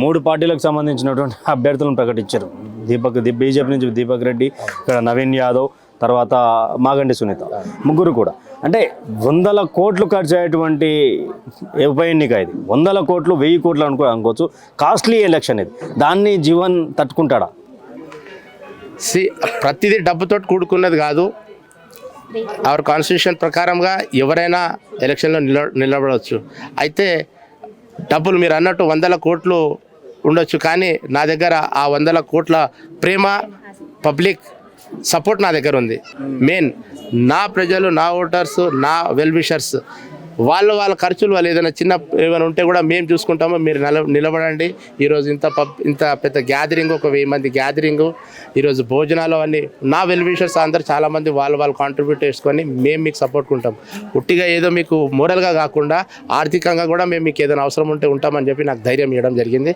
మూడు పార్టీలకు సంబంధించినటువంటి అభ్యర్థులను ప్రకటించారు. బీజేపీ నుంచి దీపక్ రెడ్డి, ఇక్కడ నవీన్ యాదవ్, తర్వాత మాగంటి సునీత, ముగ్గురు కూడా. అంటే 100 కోట్లు ఖర్చు అయ్యేటువంటి ఉప ఎన్నిక ఇది. 100 కోట్లు 1000 కోట్లు అనుకోవచ్చు. కాస్ట్లీ ఎలక్షన్ ఇది. దాన్ని జీవన్ తట్టుకుంటాడా? ప్రతిదీ డబ్బుతో కూడుకున్నది కాదు. అవర్ కాన్స్టిట్యూషన్ ప్రకారంగా ఎవరైనా ఎలక్షన్లో నిలబడవచ్చు. అయితే డబ్బులు మీరు అన్నట్టు 100 కోట్లు ఉండొచ్చు, కానీ నా దగ్గర ఆ 100 కోట్ల ప్రేమ, పబ్లిక్ సపోర్ట్ నా దగ్గర ఉంది. మెయిన్ నా ప్రజలు, నా ఓటర్స్, నా వెల్ విషర్స్, వాళ్ళ ఖర్చులు వాళ్ళు ఏదైనా ఏమైనా ఉంటే కూడా మేము చూసుకుంటాము. మీరు నిలబడండి. ఈరోజు ఇంత పెద్ద గ్యాదరింగ్, ఒక 1000 మంది గ్యాదరింగు, ఈరోజు భోజనాలు అన్నీ నా వెల్ విషర్స్ అందరూ చాలామంది వాళ్ళు కాంట్రిబ్యూట్ చేసుకొని మేము మీకు సపోర్ట్ ఉంటాం. ఉట్టిగా ఏదో మీకు మోరల్గా కాకుండా ఆర్థికంగా కూడా మేము మీకు ఏదైనా అవసరం ఉంటే ఉంటామని చెప్పి నాకు ధైర్యం ఇవ్వడం జరిగింది.